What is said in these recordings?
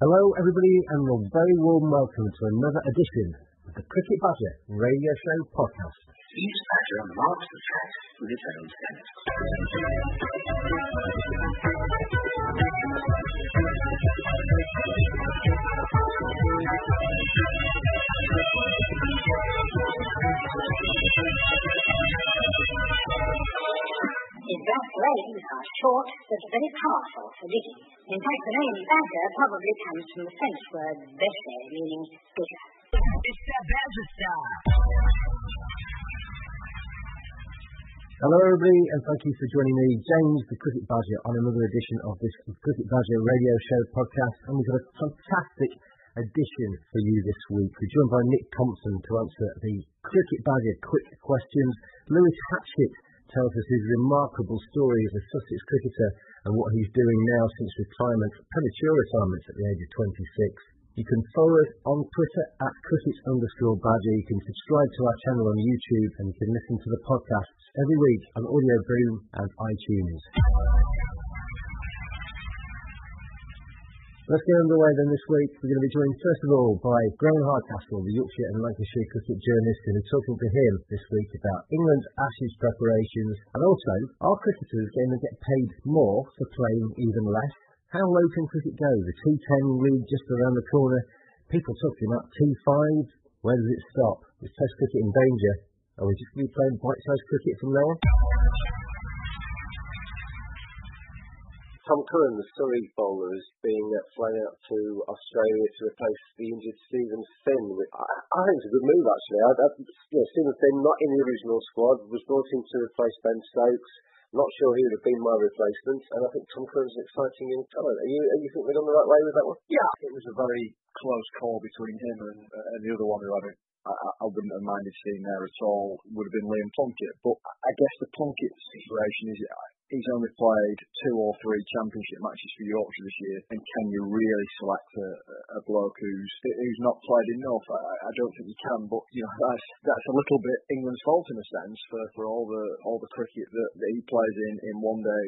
Hello everybody and a very warm welcome to another edition of the Cricket Badger Radio Show podcast. Each badger marks the track with its own scent. His black legs are short but very powerful for digging. In fact, the name badger probably comes from the French word bêcher, meaning digger. It's that badger style. Hello everybody and thank you for joining me, James the Cricket Badger, on another edition of this Cricket Badger Radio Show podcast. And we've got a fantastic edition for you this week. We're joined by Nick Compton to answer the Cricket Badger quick questions. Lewis Hatchett tells us his remarkable story as a Sussex cricketer and what he's doing now since premature retirement at the age of 26. You can follow us on Twitter at cricket_badger. You can subscribe to our channel on YouTube and you can listen to the podcasts every week on Audio Boom and iTunes. Let's get underway then this week. We're going to be joined first of all by Graham Hardcastle, the Yorkshire and Lancashire cricket journalist, and we're talking to him this week about England's Ashes preparations and also are cricketers going to get paid more for playing even less? How low can cricket go? The T10 league just around the corner. People talking about T5. Where does it stop? Is Test cricket in danger? Are we just going to be playing bite-sized cricket from now on? Tom Curran, the Surrey bowler, is being flown out to Australia to replace the injured Stephen Finn. I think it's a good move, actually. Stephen Finn, not in the original squad, was brought in to replace Ben Stokes. Not sure he would have been my replacement, and I think Tom Curran's an exciting young talent. You think we're on the right way with that one? Yeah, it was a very close call between him and the other one who I wouldn't have minded seeing there at all, would have been Liam Plunkett. But I guess the Plunkett situation is he's only played 2 or 3 championship matches for Yorkshire this year, and can you really select a bloke who's not played enough? I don't think you can, but that's a little bit England's fault in a sense for all the cricket that he plays in one day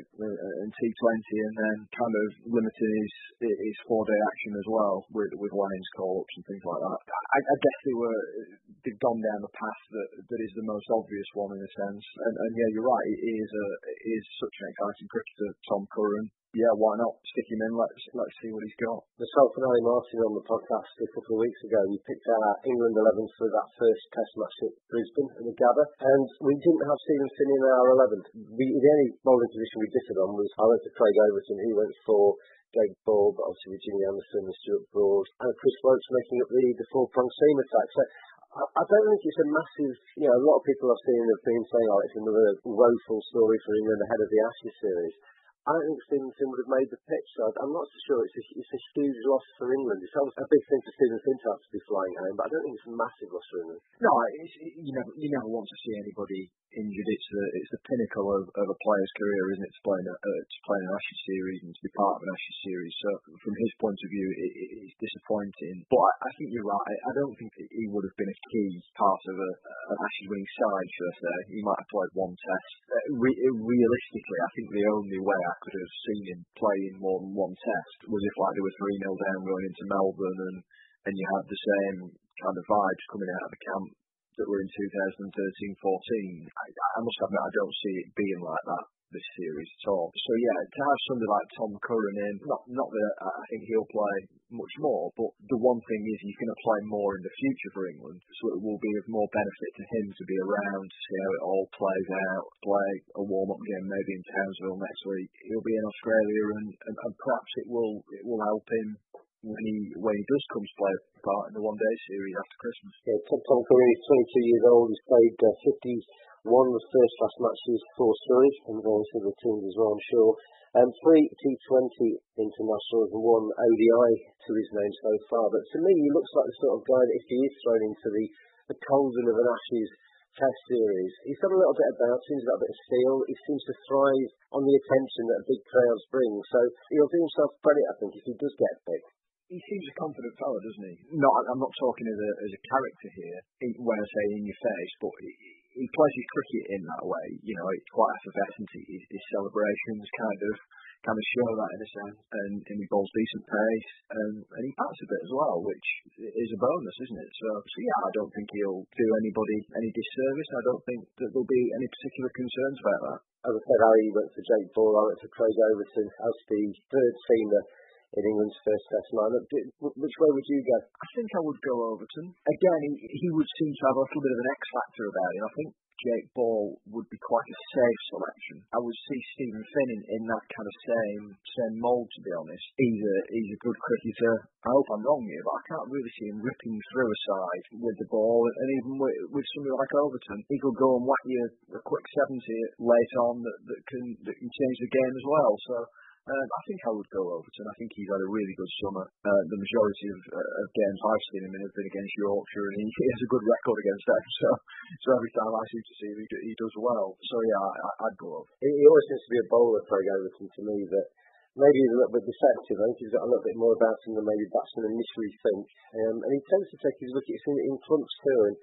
and T20, and then kind of limiting his 4-day action as well with Lane's call-ups and things like that. I guess they've gone down the path that is the most obvious one in a sense, and yeah, you're right. It is such an exciting cricketer, Tom Curran. Yeah, why not stick him in? Let's see what he's got. Myself and Ali Martin on the podcast a couple of weeks ago, we picked our England 11 for that first Test match at Brisbane in the Gabba, and we didn't have Stephen Finn in our 11. The only bowling position we differed on was I went for Craig Overton, he went for Greg Ball, but obviously with Jimmy Anderson and Stuart Broad, and Chris Woakes making up the 4-prong seam attack. So I don't think it's a massive, a lot of people I've seen have been saying, it's another woeful story for England ahead of the Ashes series. I don't think Stephen Finn would have made the pitch, so I'm not so sure it's a huge loss for England. It's obviously a big thing for Stephen Finn to have to be flying home, but I don't think it's a massive loss for England. No, you never want to see anybody injured. It's the pinnacle of a player's career, isn't it, to play an Ashes series and to be part of an Ashes series. So from his point of view, it's disappointing. But I think you're right. I don't think that he would have been a key part of an Ashes winning side, should I say. He might have played one Test. Realistically, I think the only way I could have seen him play in more than one Test was if they were 3-0 down going into Melbourne and you had the same kind of vibes coming out of the camp that were in 2013-14. I must admit, I don't see it being like that this series at all. So yeah, to have somebody like Tom Curran in, not that I think he'll play much more, but the one thing is he's going to play more in the future for England, so it will be of more benefit to him to be around to see how it all plays out, play a warm-up game maybe in Townsville next week. He'll be in Australia and perhaps it will help him when he does come to play a part in the one-day series after Christmas. Yeah, Tom Curran is 22 years old. He's played 51 first-class matches for Surrey and various other teams as well, I'm sure. 3 T20 internationals and 1 ODI to his name so far. But to me, he looks like the sort of guy that if he is thrown into the cauldron of an Ashes Test series, he's got a little bit about him, he's got a bit of steel. He seems to thrive on the attention that big crowds bring. So he'll do himself credit, I think, if he does get picked. He seems a confident fella, doesn't he? No, I'm not talking as a character here, when I say in your face, but he plays his cricket in that way. It's quite effervescent. His celebrations kind of kind of show that in a sense, and he bowls decent pace, and he bats a bit as well, which is a bonus, isn't it? So yeah, I don't think he'll do anybody any disservice. I don't think that there'll be any particular concerns about that. As I said, Ali went for Jake Ball, I went for Craig Overton as the third seamer in England's first test lineup. Which way would you go? I think I would go Overton. Again, he would seem to have a little bit of an X factor about him. I think Jake Ball would be quite a safe selection. I would see Stephen Finn in that kind of same mould, to be honest. He's a good cricketer. I hope I'm wrong here, but I can't really see him ripping through a side with the ball, and even with somebody like Overton, he could go and whack you a quick 70 late on that can change the game as well. So I think I would go Overton. I think he's had a really good summer. The majority of games I've seen him in have been against Yorkshire, and he has a good record against them. So every time I seem to see him, he does well. So yeah, I'd go over. He always seems to be a bowler, Craig Overton, to me, that maybe he's a little bit deceptive. I think he's got a little bit more about him than maybe batsmen initially think. And he tends to take his wickets in clumps too. And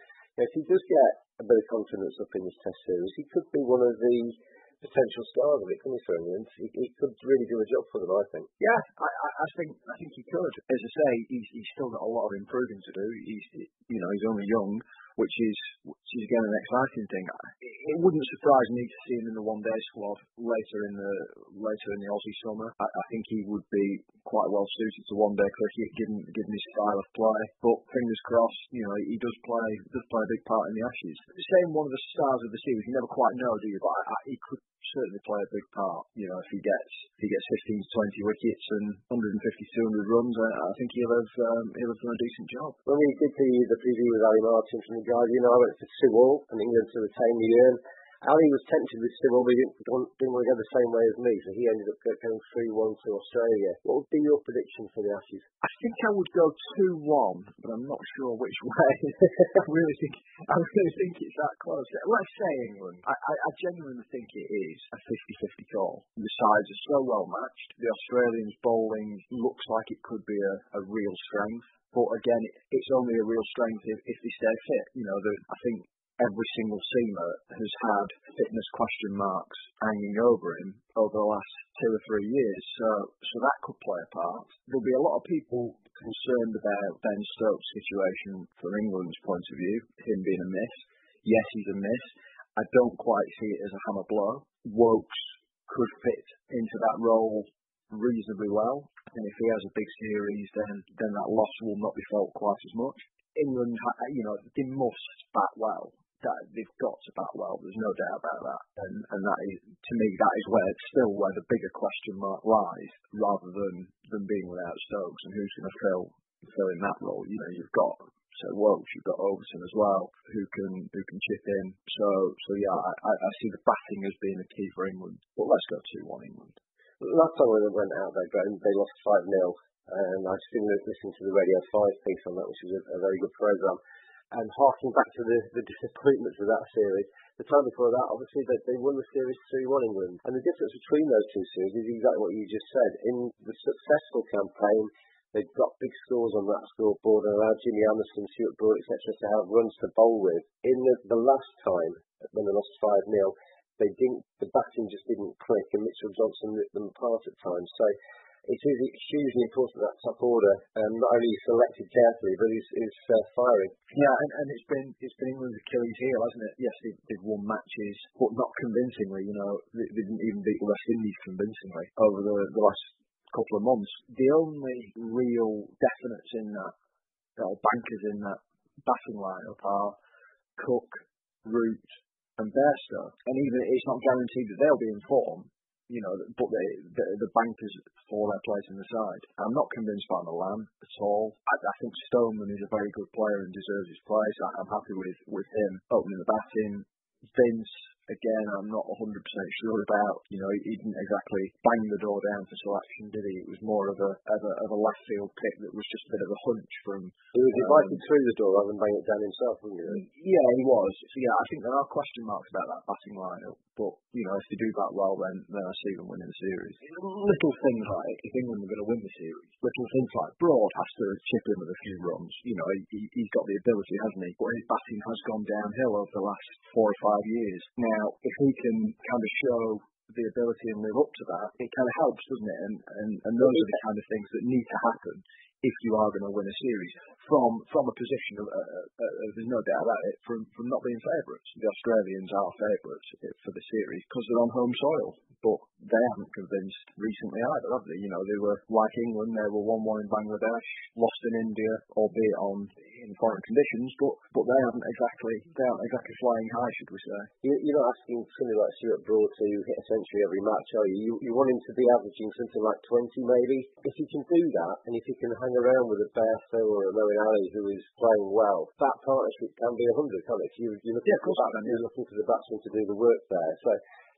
if he does get a bit of confidence up in this test series, he could be one of the potential stars of it coming through England. He could really do a job for them, I think. Yeah, I think he could. As I say, he's still got a lot of improving to do. He's only young, which is again an exciting thing. It wouldn't surprise me to see him in the one-day squad later in the Aussie summer. I think he would be quite well suited to one-day cricket, given his style of play. But fingers crossed, he does play a big part in the Ashes. Saying one of the stars of the series, you never quite know, do you? But he could certainly play a big part. If he gets 15 to 20 wickets and 150, 200 runs, I think he'll have done a decent job. When we did the preview with Ali Martin from The Guardian, I went for Sewell and England to retain the urn. Ali was tempted with Sewell, but he didn't want to go the same way as me, so he ended up going 3-1 to Australia. What would be your prediction for the Ashes? I think I would go 2-1, but I'm not sure which way. I really think it's that close. Let's say England. I genuinely think it is a 50-50 call. The sides are so well matched. The Australians' bowling looks like it could be a real strength. But again, it's only a real strength if they stay fit. I think every single seamer has had fitness question marks hanging over him over the last 2 or 3 years, so that could play a part. There'll be a lot of people concerned about Ben Stokes' situation from England's point of view, him being a miss. Yes, he's a miss. I don't quite see it as a hammer blow. Wokes could fit into that role reasonably well, and if he has a big series, then that loss will not be felt quite as much. England, they must bat well. They've got to bat well. There's no doubt about that. And that is, to me, that is where the bigger question mark lies, rather than being without Stokes and who's going to fill in that role. You've got Welsh, you've got Overton as well, who can chip in. So yeah, I see the batting as being a key for England. But let's go 2-1 England. Last time when they went out there, Graham, they lost 5-0. And I've seen listening to the Radio 5 piece on that, which was a very good programme. And harking back to the disappointments of that series, the time before that, obviously, they won the series 3-1 England. And the difference between those two series is exactly what you just said. In the successful campaign, they got big scores on that scoreboard and allowed Jimmy Anderson, Stuart Broad, etc. to have runs to bowl with. In the last time, when they lost 5-0, the batting just didn't click, and Mitchell Johnson ripped them apart at times. So it is hugely important that top order not only is selected carefully, but is firing. Yeah, and it's been England's Achilles heel, hasn't it? Yes, they've won matches, but not convincingly. They didn't even beat the West Indies convincingly over the last couple of months. The only real definites in that, or bankers in that batting lineup are Cook, Root, and Bairstow. And even it's not guaranteed that they'll be in form. But the bankers for their place in the side. I'm not convinced by Milan at all. I think Stoneman is a very good player and deserves his place. I'm happy with him opening the batting. Vince, again, I'm not 100% sure about. He didn't exactly bang the door down for selection, did he? It was more of a left field pick that was just a bit of a hunch from. He was invited through the door rather than bang it down himself, wasn't he? Yeah, he was. So yeah, I think there are question marks about that batting lineup. But if they do that well, then I see them winning the series. Little things like if England are going to win the series, little things like Broad has to chip in with a few runs. He's got the ability, hasn't he? But his batting has gone downhill over the last 4 or 5 years. Now, if he can kind of show the ability and live up to that, it kind of helps, doesn't it? And those are the kind of things that need to happen if you are going to win a series from a position of, there's no doubt about it, from not being favourites. The Australians are favourites for the series because they're on home soil, but they haven't convinced recently either, have they? You know, they were like England, they were 1-1 in Bangladesh, lost in India, albeit in foreign conditions, but they aren't exactly flying high, should we say? You're not asking somebody like Stuart Broad to hit a century every match, are you? You want him to be averaging something like 20 maybe. If he can do that, and if he can hang around with a Bairstow or a Moeen Ali who is playing well, that partnership can be 100, can't it? You're looking for the batsman to do the work there. So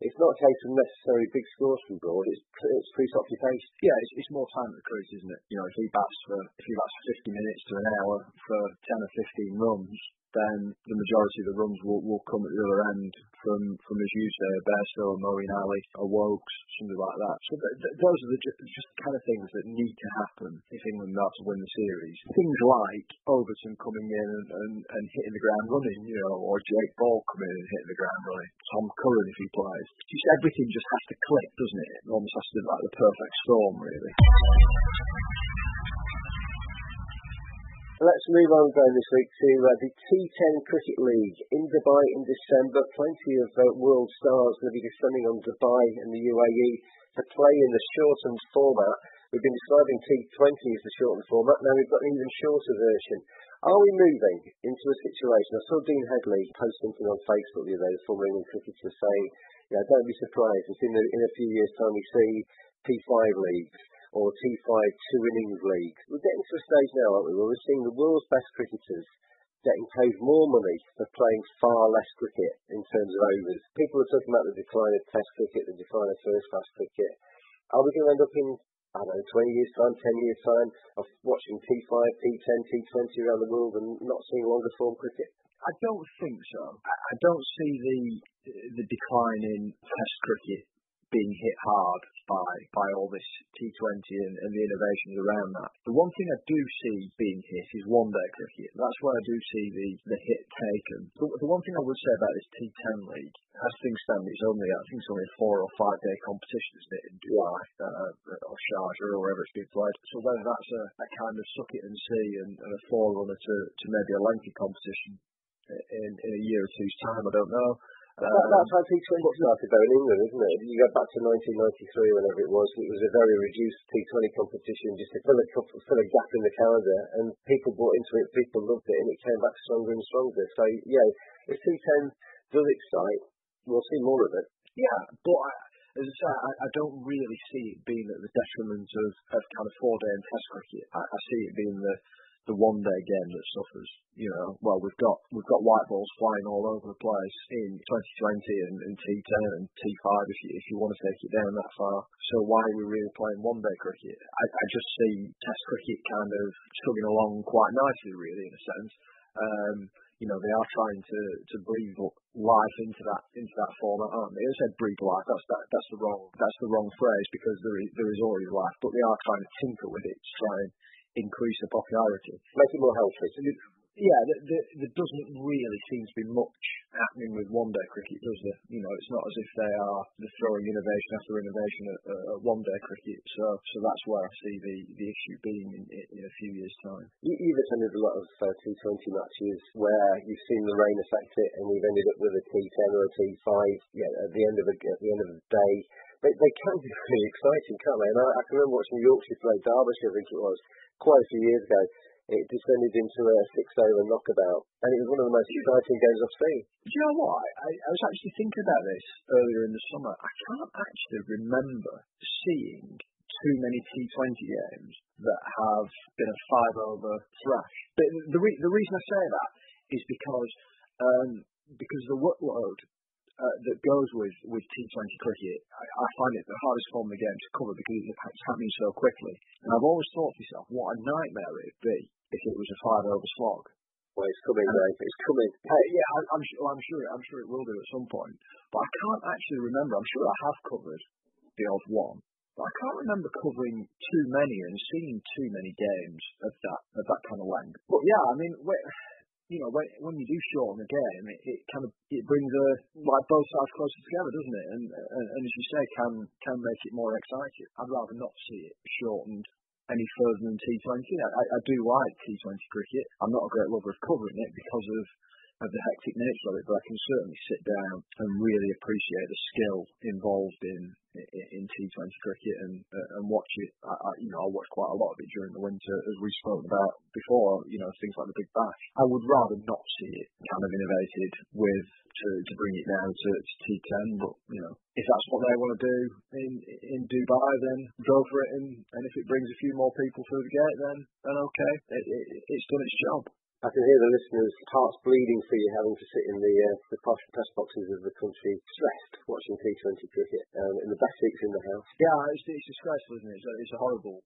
it's not a case of necessarily big scores from Broad. It's pretty occupation. Yeah, it's more time at the crease, isn't it? You know, if he bats for 50 minutes to an hour for 10 or 15 runs, then the majority of the runs will come at the other end from as you say, a Bairstow, a Moeen Ali, a Wokes, something like that. So those are just the kind of things that need to happen if England are to win the series. Things like Overton coming in and hitting the ground running, you know, or Jake Ball coming in and hitting the ground running, Tom Curran if he plays. Just everything just has to click, doesn't it? It almost has to be like the perfect storm, really. Let's move on then this week to the T10 Cricket League in Dubai in December. Plenty of world stars going to be descending on Dubai and the UAE to play in the shortened format. We've been describing T20 as the shortened format. Now we've got an even shorter version. Are we moving into a situation? I saw Dean Headley post something on Facebook the other day, the former England cricketer, saying, don't be surprised if in a few years' time we see T5 leagues or T5 two-innings leagues. We're getting to a stage now, aren't we, where we're seeing the world's best cricketers getting paid more money for playing far less cricket in terms of overs. People are talking about the decline of Test cricket, the decline of first-class cricket. Are we going to end up in, 20 years' time, 10 years' time, of watching T5, T10, T20 around the world and not seeing longer-form cricket? I don't think so. I don't see the decline in Test cricket being hit hard by all this T20 and the innovations around that. The one thing I do see being hit is one-day cricket. That's where I do see the hit taken. The one thing I would say about this T10 league, as things stand, it's only a 4 or 5 day competition, isn't it, in Dubai or Sharjah or wherever it's being played. So whether that's a kind of suck it and see and a forerunner to maybe a lengthy competition in a year or two's time, I don't know. That's how T20 started though in England, isn't it? You go back to 1993, whenever it was a very reduced T20 competition just to fill a gap in the calendar, and people bought into it, people loved it, and it came back stronger and stronger. So yeah, if T10 does excite, we'll see more of it. Yeah, but as I say, I don't really see it being at the detriment of kind of 4 day and Test cricket. I see it being the one-day game that suffers. You know, well, we've got white balls flying all over the place in 2020 and T10 and T5 if you want to take it down that far. So why are we really playing one-day cricket? I just see Test cricket kind of chugging along quite nicely, really, in a sense. They are trying to breathe life into that format, aren't they? I said breathe life. That's the wrong phrase because there is already life, but they are trying to tinker with it to try and increase the popularity. Make it more healthy. Yeah, there doesn't really seem to be much happening with one-day cricket, does there? You know, it's not as if they're throwing innovation after innovation at one-day cricket. So that's where I see the issue being in a few years' time. You've attended a lot of T20 matches where you've seen the rain affect it, and we've ended up with a T10 or a T5. At the end of the day. They can be really exciting, can't they? And I can remember watching Yorkshire play Derbyshire, I think it was, quite a few years ago. It descended into a 6-over knockabout, and it was one of the most exciting games I've seen. Do you know what? I was actually thinking about this earlier in the summer. I can't actually remember seeing too many T20 games that have been a 5-over thrash. But the reason I say that is because the workload that goes with T20 cricket, I find it the hardest form of the game to cover because it's happening so quickly. And I've always thought to myself, what a nightmare it'd be if it was a 5-over slog. Well, it's coming, Dave. It's coming. Yeah, I'm sure it will do at some point. But I can't actually remember. I'm sure I have covered the odd one, but I can't remember covering too many and seeing too many games of that kind of length. But yeah, I mean, when you do shorten the game, it brings both sides closer together, doesn't it? And as you say, can make it more exciting. I'd rather not see it shortened any further than T20. I do like T20 cricket. I'm not a great lover of covering it because of the hectic nature of it, but I can certainly sit down and really appreciate the skill involved in T20 cricket and watch it. I watch quite a lot of it during the winter, as we've spoken about before. Things like the Big Bash. I would rather not see it kind of innovated to bring it down to T10, but if that's what they want to do in Dubai, then go for it. And if it brings a few more people through the gate, then okay, it's done its job. I can hear the listeners' hearts bleeding for you having to sit in the posh press boxes of the country, stressed, watching T20 cricket, in the best seats in the house. Yeah, it's disgraceful, isn't it? It's a horrible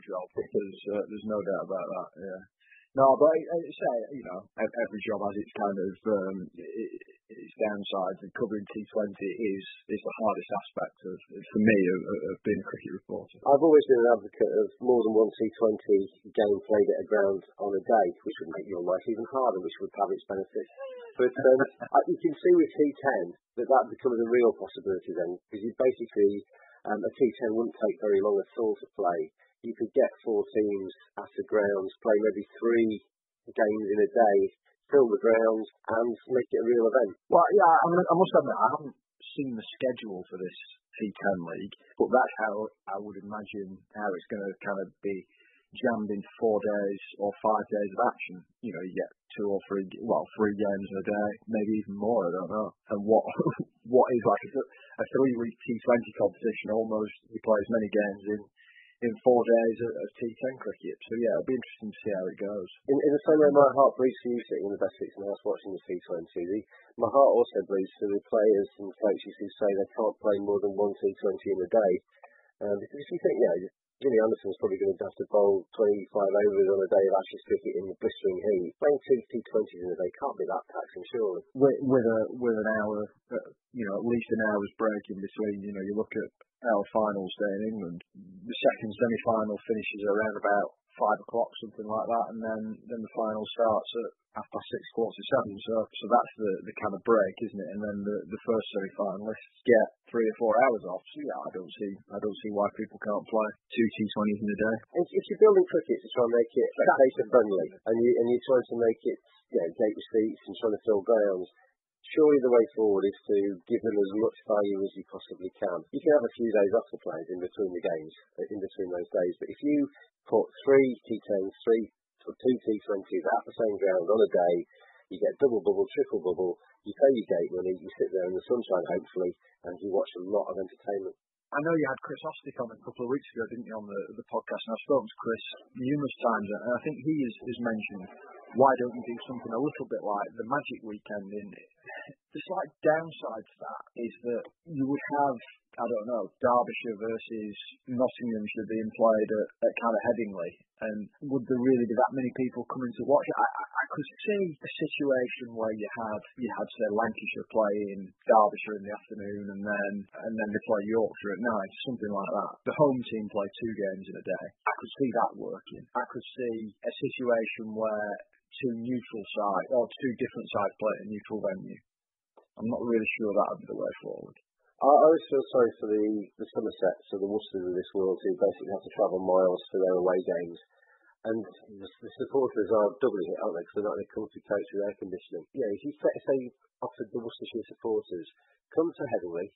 job. There's no doubt about that. Yeah. No, but every job has its kind of its downsides, and covering T20 is the hardest aspect for me of being a cricket reporter. I've always been an advocate of more than one T20 game played at a ground on a day, which would make your life even harder, which would have its benefits. But you can see with T10 that becomes a real possibility then, because you basically a T10 wouldn't take very long at all to play. You could get 4 teams at the grounds, play maybe 3 games in a day, fill the grounds, and make it a real event. Well, yeah, I must admit, I haven't seen the schedule for this T10 league, but that's how I would imagine how it's going to kind of be jammed into 4 days or 5 days of action. You get 2 or 3, 3 games in a day, maybe even more, I don't know. And what is like a 3-week T20 competition, almost you play as many games in 4 days of T10 cricket. So yeah, it'll be interesting to see how it goes. In the same way my heart bleeds for you sitting in the best seats in the house watching the T20, my heart also bleeds for the players and coaches who say they can't play more than 1 T20 in a day. Because if you think, Jimmy Anderson's probably going to have to bowl 25 overs on a day of Ashes cricket in the blistering heat. Playing 2 T20s in a day can't be that taxing, surely. With an hour, at least an hour's break in between. You look at our finals day in England. The second semi-final finishes around about 5 o'clock, something like that, and then the final starts at 6:30, 7:15. So that's the kind of break, isn't it? And then the first semi-finalists get 3 or 4 hours off. So yeah, I don't see why people can't play 2 T20s in a day. If you're building cricket to try and make it spectator friendly, and you're trying to make it gate receipts and trying to fill grounds, surely the way forward is to give them as much value as you possibly can. You can have a few days off the players in between the games, in between those days, but if you put 3 T10s, 2 T20s at the same ground on a day, you get double bubble, triple bubble, you pay your gate money, you sit there in the sunshine hopefully, and you watch a lot of entertainment. I know you had Chris Ostick on a couple of weeks ago, didn't you, on the podcast, and I've spoken to Chris numerous times, and I think he has mentioned, why don't you do something a little bit like the Magic Weekend in it? The slight downside to that is that you would have, Derbyshire versus Nottinghamshire being played at kind of Headingley, and would there really be that many people coming to watch it? I could see a situation where you had say Lancashire playing Derbyshire in the afternoon, and then they play Yorkshire at night, something like that. The home team play 2 games in a day. I could see that working. I could see a situation where 2 neutral sides, or 2 different sides play at a neutral venue. I'm not really sure that would be the way forward. I always feel sorry for the Somersets or the Worcesters of this world who basically have to travel miles for their away games. And the supporters are doubly hit, aren't they, because they're not in a comfy coach with air conditioning. If you say you offered the Worcestershire supporters, come to Headingley,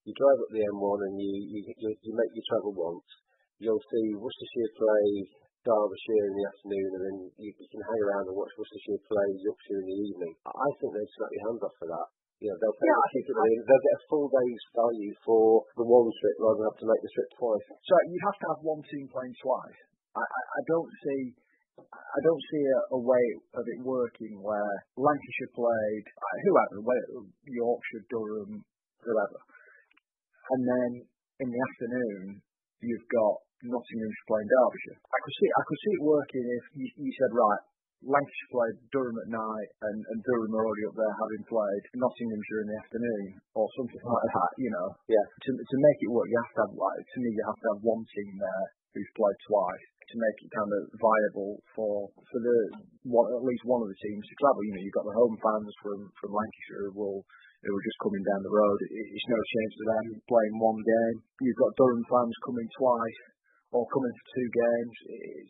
you drive up the M1 and you make your travel once, you'll see Worcestershire play Derbyshire in the afternoon, and then you can hang around and watch Worcestershire play Yorkshire in the evening. I think they'd snap your hands off for that. They'll get a full day's value for the one trip rather than have to make the trip twice. So you have to have one team playing twice. I don't see a way of it working where Lancashire played Yorkshire, Durham, whoever, and then in the afternoon you've got Nottinghamshire playing Derbyshire. I could see it working if you said, right, Lancashire played Durham at night, and Durham are already up there having played Nottinghamshire in the afternoon, or something like that, Yeah. To make it work, you have to have, to me, you have to have one team there who's played twice. to make it kind of viable for at least one of the teams to travel. You know, you've got the home fans from Lancashire who are just coming down the road. It's no change to them playing one game. You've got Durham fans coming twice or coming for two games.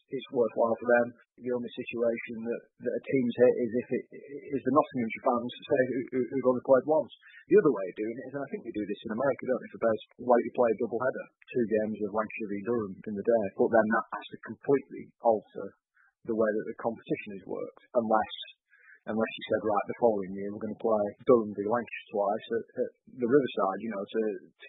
It's worthwhile for them. The only situation that a team's hit is if it is the Nottinghamshire fans who've only played once. The other way of doing it is, and I think they do this in America, don't they, for base, like you play a double header, 2 games of Lancashire v Durham in the day, but then that has to completely alter the way that the competition is worked, unless you said, right, the following year we're going to play Durham v Lancashire twice at the Riverside, you know, to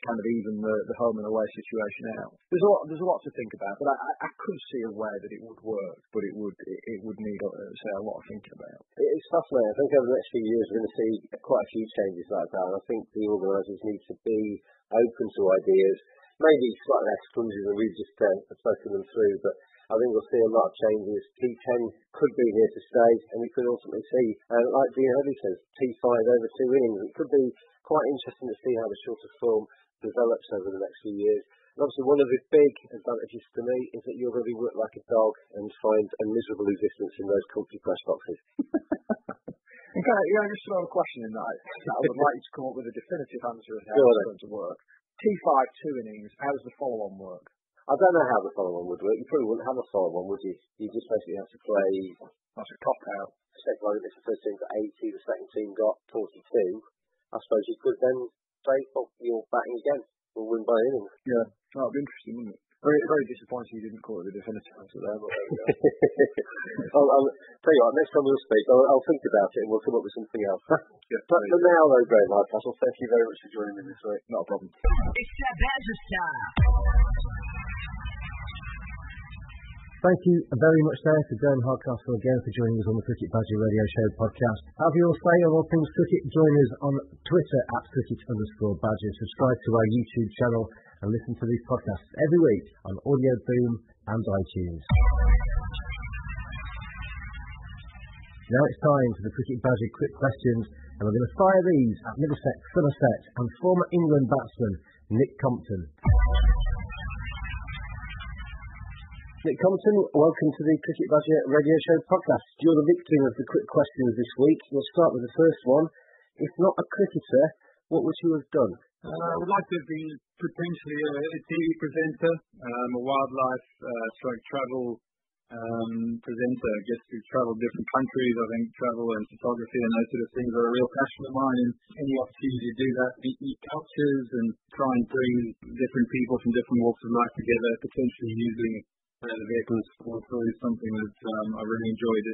kind of even the home and away situation out. There's a lot to think about, but I could see a way that it would work, but it would need, say, a lot of thinking about. It's fascinating. I think over the next few years we're going to see quite a few changes like that, and I think the organisers need to be open to ideas, maybe slightly less clumsy than we've just spoken them through, but I think we'll see a lot of changes. T10 could be here to stay, and we could ultimately see, like Dean Headley says, T5 over 2 innings. It could be quite interesting to see how the shorter form develops over the next few years. And obviously one of the big advantages for me is that you're going to be worked like a dog and find a miserable existence in those comfy press boxes. Okay, I just throw a question in that. I would like you to come up with a definitive answer of how it's going to work. T5 2 innings, how does the follow-on work? I don't know how the follow-on would work. You probably wouldn't have a follow-on, would you? You just basically have to play. That's a cop-out. Say, well, if the first team got 80, the second team got 42, I suppose you could then say, well, you're batting again. We'll win by innings. Yeah, that would be interesting, wouldn't it? Very, very disappointed you didn't call it the definitive answer there, but there we go. I'll tell you what, next time we'll speak, I'll think about it and we'll come up with something else. Yeah, but for now, though, Graham Hardcastle, thank you very much for joining me this week. Not a problem. It's that Badger style. Thank you very much there to Graham Hardcastle again for joining us on the Cricket Badger Radio Show podcast. Have your say on all things cricket? Join us on Twitter at cricket_badger. Subscribe to our YouTube channel and listen to these podcasts every week on Audio Boom and iTunes. Now it's time for the Cricket Badger Quick Questions, and we're going to fire these at Middlesex, Somerset and former England batsman Nick Compton. Nick Compton, welcome to the Cricket Badger Radio Show podcast. You're the victim of the quick questions this week. We'll start with the first one. If not a cricketer, what would you have done? I would like to have been potentially a TV presenter, a wildlife travel presenter. I guess to travel different countries. I think travel and photography and those sort of things are a real passion of mine. And any opportunity to do that, meet cultures and try and bring different people from different walks of life together, potentially using the vehicle of sport is something that I really enjoyed,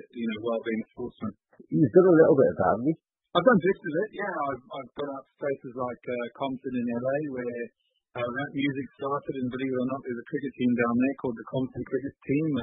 while being a sportsman. You've done a little bit of that, haven't you? I've done bits of it, yeah. I've gone out to places like Compton in LA where rap music started, and believe it or not, there's a cricket team down there called the Compton Cricket Team,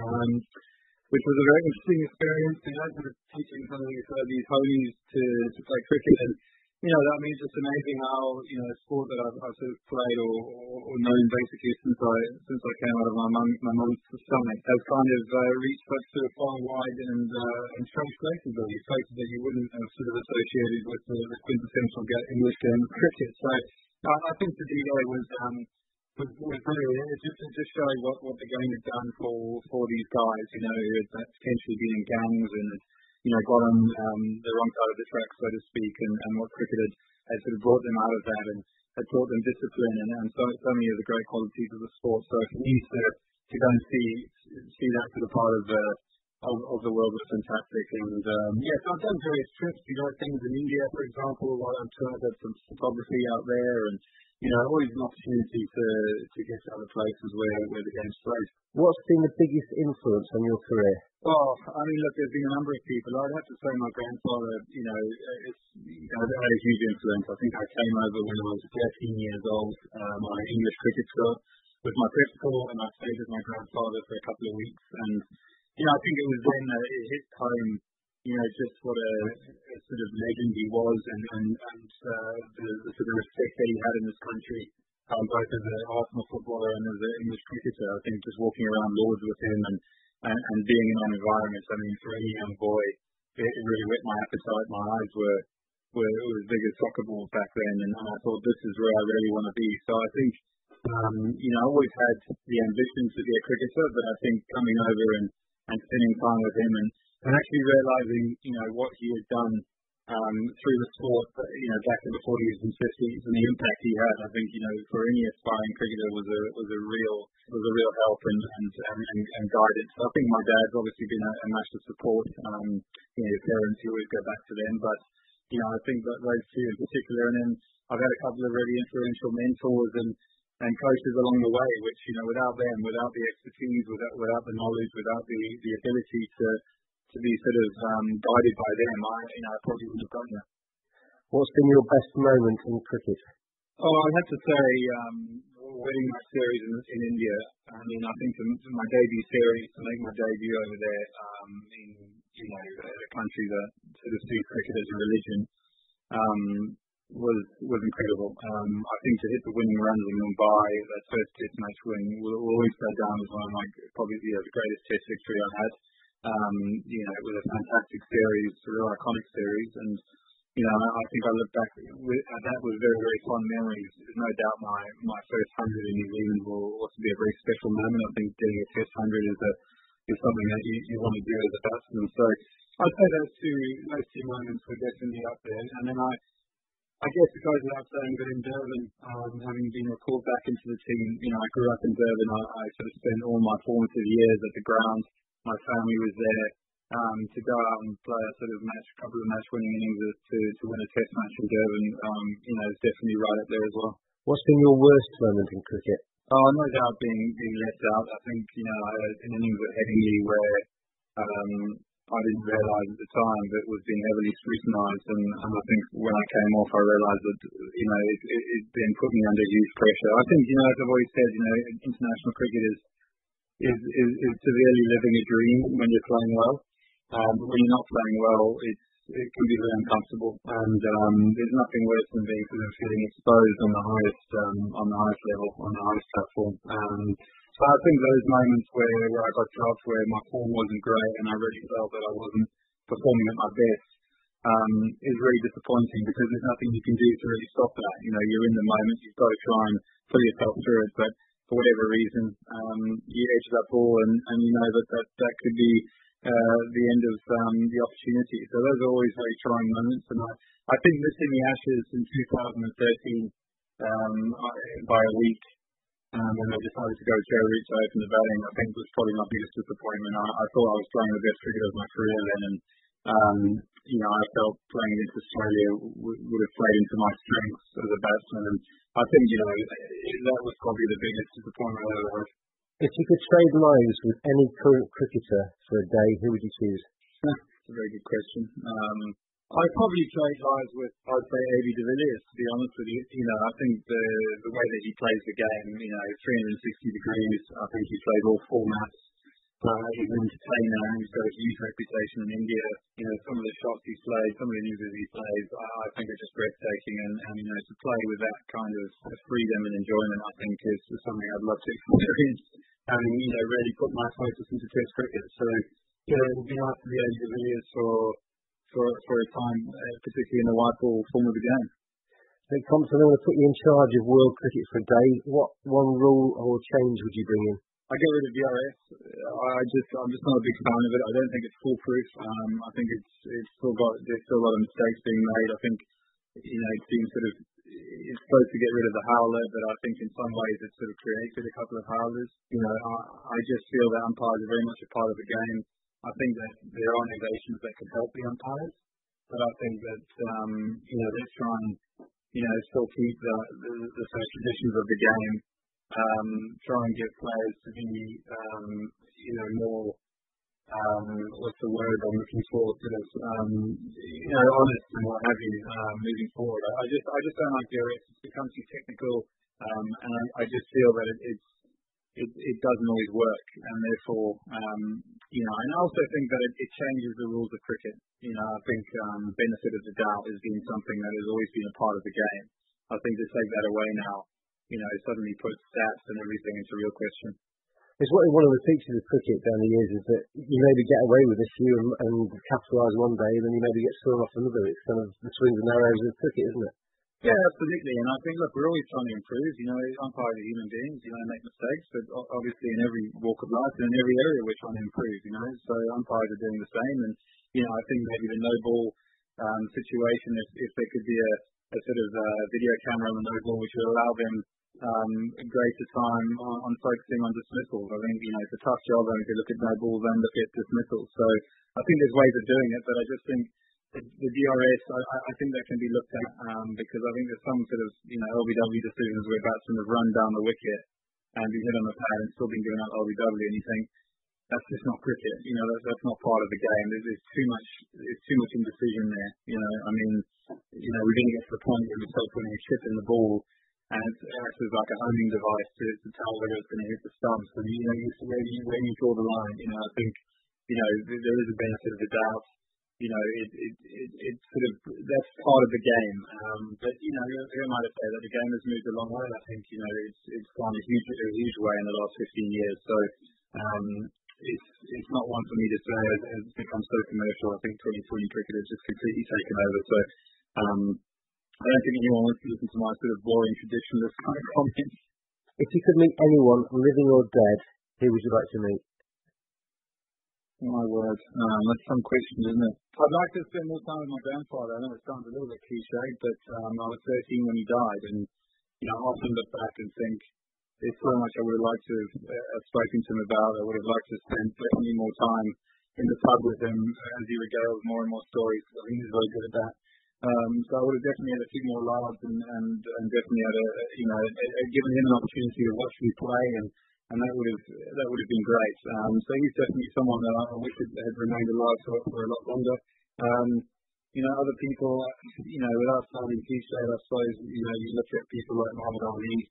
which was a very interesting experience, sort of teaching some of these homies to play cricket. And that means it's amazing how, a sport that I've sort of played or known basically since I came out of my mum's stomach has kind of reached such sort of far wide and strange places, really, places that you wouldn't have sort of associated with the quintessential English game of cricket. So I think the DA was brilliant. It's just showing what the game had done for these guys, who had potentially been in gangs and got on the wrong side of the track, so to speak, and what cricket had sort of brought them out of that and had taught them discipline and so many of the great qualities of the sport. So for me to go and see that sort of part of the world was fantastic. And so I've done various trips, things in India, for example, while I'm trying to do some photography out there, and always an opportunity to get to other places where the game's played. What's been the biggest influence on your career? Well, I mean, look, there's been a number of people. I'd have to say my grandfather, had a huge influence. I think I came over when I was 13 years old. My English cricket squad was my principal, and I stayed with my grandfather for a couple of weeks. And, I think it was then that it hit home, just what a sort of legend he was and the sort of respect that he had in this country, both as an Arsenal footballer and as an English cricketer. I think just walking around Lords with him and being in that environment, I mean, for any young boy, it really whet my appetite. My eyes were as big as soccer balls back then, and I thought, this is where I really want to be. So I think I always had the ambition to be a cricketer, but I think coming over and spending time with him and actually realising, what he had done through the sport, back in the 40s and 50s, and the impact he had, I think, for any aspiring cricketer was a real help and guidance. I think my dad's obviously been a massive support. Parents, you always go back to them, but I think that those two in particular, and then I've had a couple of really influential mentors and coaches along the way, which, without them, without the expertise, without the knowledge, without the ability to be sort of guided by them, I probably wouldn't have gotten there. What's been your best moment in cricket? Oh, I'd have to say winning my series in India. I think my debut series, to make my debut over there in a country that sort of sees cricket as a religion, was incredible. I think to hit the winning runs in Mumbai, that first Test match win, will always go down as one of my probably the greatest Test victory I've had. It was a fantastic series, a real iconic series, and I think I look back at that with very, very fond memories. There's no doubt my first 100 in New Zealand will also be a very special moment. I think getting a Test 100 is something that you want to do as a batsman. So I'd say those two moments were definitely up there. And then I guess it goes without saying that in Durban, having been recalled back into the team, I grew up in Durban. I sort of spent all my formative years at the ground. My family was there. To go out and play a sort of couple of match-winning innings to win a Test match in Durban, is definitely right up there as well. What's been your worst moment in cricket? Oh, no doubt being left out. I think, I had an innings at Headingley where I didn't realise at the time that it was being heavily scrutinised, and I think when I came off I realised that, it then put me under huge pressure. I think, as I've always said, international cricket is severely living a dream when you're playing well. But when you're not playing well, it can be very uncomfortable, and there's nothing worse than being sort of feeling exposed on the highest level, on the highest platform. So I think those moments where I got dropped, where my form wasn't great, and I really felt that I wasn't performing at my best, is really disappointing, because there's nothing you can do to really stop that. You're in the moment, you've got to try and pull yourself through it, but for whatever reason, you edge that ball, and you know that could be the end of the opportunity. So those are always very trying moments, and I think missing the Ashes in 2013 by a week, when they decided to go Joe Root to open the batting, I think was probably my biggest disappointment. I thought I was playing the best cricket of my career then, and I felt playing against Australia would have played into my strengths as a batsman, and I think that was probably the biggest disappointment I ever had. If you could trade lives with any current cricketer for a day, who would you choose? That's a very good question. I'd probably trade lives with, I'd say, A.B. de Villiers, to be honest with you. I think the way that he plays the game, 360 degrees, I think he played all formats. He's an entertainer, and he's got a huge reputation in India. Some of the shots he's played, some of the innings he plays, I think are just breathtaking, and to play with that kind of freedom and enjoyment, I think is something I'd love to experience, having, really put my focus into Test cricket. So, it would be nice to be able to do this for a time, particularly in the white ball form of the game. Nick Compton, I want to put you in charge of world cricket for a day. What one rule or change would you bring in? I get rid of DRS. I'm just not a big fan of it. I don't think it's foolproof. I think there's still a lot of mistakes being made. I think, it seems it's supposed to get rid of the howler, but I think in some ways it sort of created a couple of howlers. I just feel that umpires are very much a part of the game. I think that there are innovations that can help the umpires, but I think that, let's try and, still keep the sort of traditions of the game. Try and get players to be, more, what's the word I'm looking for, honest and what have you, moving forward. I just don't like DRS. It's become too technical, and I just feel that it doesn't always work, and therefore, and I also think that it changes the rules of cricket. I think benefit of the doubt has been something that has always been a part of the game. I think to take that away now, suddenly puts stats and everything into real question. It's one of the features of cricket down the years is that you maybe get away with a few and capitalise one day, and then you maybe get thrown off another. It's kind of the swings and arrows of cricket, isn't it? Yeah, absolutely. And I think, look, we're always trying to improve. Umpires are human beings, make mistakes, but obviously in every walk of life and in every area we're trying to improve, So umpires are doing the same. And, I think maybe the no ball situation, if there could be a sort of video camera on the no ball, which would allow them greater time on focusing on dismissals. I think, it's a tough job, and if you look at no balls and look at dismissals. So I think there's ways of doing it, but I just think the DRS, I think that can be looked at because I think there's some sort of, LBW decisions where batsmen have run down the wicket and been hit on the pad and still been given out LBW, and you think, that's just not cricket. That's not part of the game. There's too much indecision there. We're going to get to the point where we start putting a chip in the ball, and it acts as like a homing device to tell whether it's going to hit the stumps. And where you draw the line. I think there is a benefit of the doubt. It sort of, that's part of the game. But who am I to say that the game has moved a long way? I think it's gone a huge way in the last 15 years. So it's not one for me to say has become so commercial. I think 2020 cricket has just completely taken over. So I don't think anyone wants to listen to my sort of boring traditionalist kind of comments. If you could meet anyone, living or dead, who would you like to meet? My word, that's some question, isn't it? I'd like to spend more time with my grandfather. I know it sounds a little bit cliche, but I was 13 when he died, and I often look back and think there's so much I would have liked to have spoken to him about. I would have liked to spend definitely more time in the pub with him as he regaled more and more stories. I think he's very good at that. So I would have definitely had a few more laughs and definitely had given him an opportunity to watch me play, and that would have been great. So he's definitely someone that I wish had remained alive for a lot longer. Other people, without sounding cliche, I suppose, you look at people like Muhammad Ali,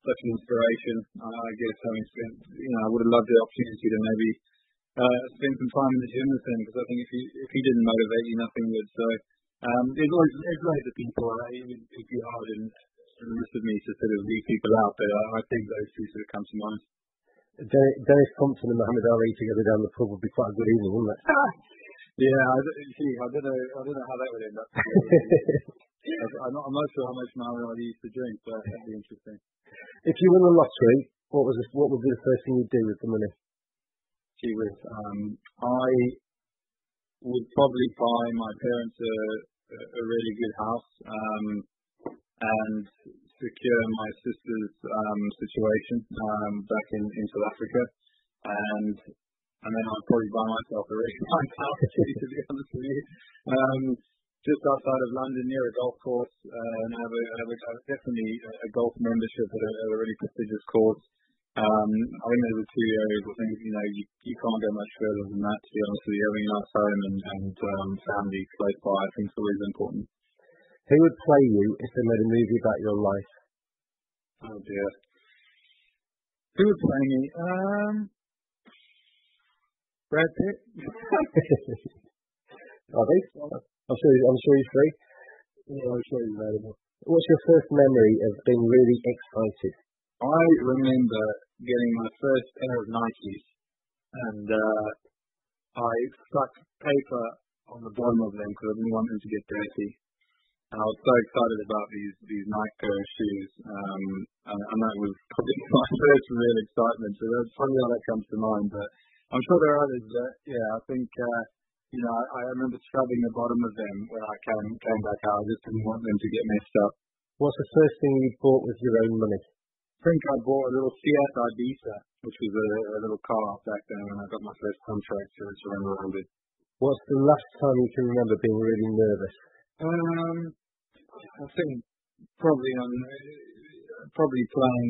such an inspiration. I guess having spent, I would have loved the opportunity to maybe spend some time in the gym with him, because I think if he didn't motivate you, nothing would. So there's loads of people. It'd be hard and remiss of me to sort of leave people out, but I think those two sort of come to mind. Dennis Compton and Muhammad Ali together down the pub would be quite a good evening, wouldn't it? Yeah, I don't know how that would end up. I'm not sure how much Muhammad Ali used to drink, but that'd be interesting. If you won the lottery, what would be the first thing you'd do with the money? Gee whiz, I would probably buy my parents a really good house, and secure my sister's situation back in South Africa, and then I'd probably buy myself a really nice house, to be honest with you, just outside of London near a golf course, and have definitely a golf membership at a really prestigious course. I think those are two areas I think you can't go much further than that, to be honest with you. Having a nice home and family close by, I think is always important. Who would play you if they made a movie about your life? Oh dear. Who would play me? Brad Pitt. Are they? I'm sure he's free. Yeah, I'm sure he's available. What's your first memory of being really excited? I remember getting my first pair of Nikes, and I stuck paper on the bottom of them because I didn't want them to get dirty. And I was so excited about these Nike pair of shoes, and that was probably my first real excitement. So that's funny how that comes to mind, but I'm sure there are others that, I think, I remember scrubbing the bottom of them when I came back out. I just didn't want them to get messed up. What's the first thing you bought with your own money? I think I bought a little Fiat Ibiza, which was a little car back then when I got my first contract to run around it. What's the last time you can remember being really nervous? I think probably playing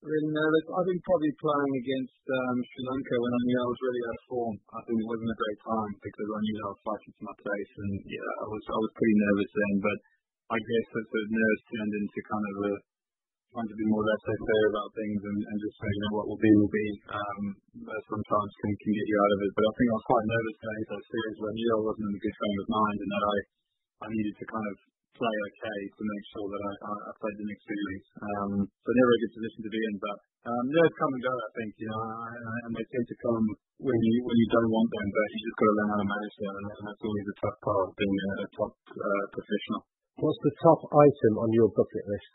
really nervous. I think probably playing against Sri Lanka when I knew I was really out of form. I think it wasn't a great time because I knew I was fighting for my place, and I was pretty nervous then. But I guess that the nerves turned into kind of trying to be more laissez-faire about things and just say, what will be will be. Sometimes can get you out of it. But I think I was quite nervous going into that series where I knew I wasn't in a good frame of mind, and that I needed to kind of play okay to make sure that I played the next series. So never a good position to be in, but nerves come and go, I think, and they tend to come when you don't want them, but you just got to learn how to manage them, and that's always a tough part of being a top professional. What's the top item on your bucket list?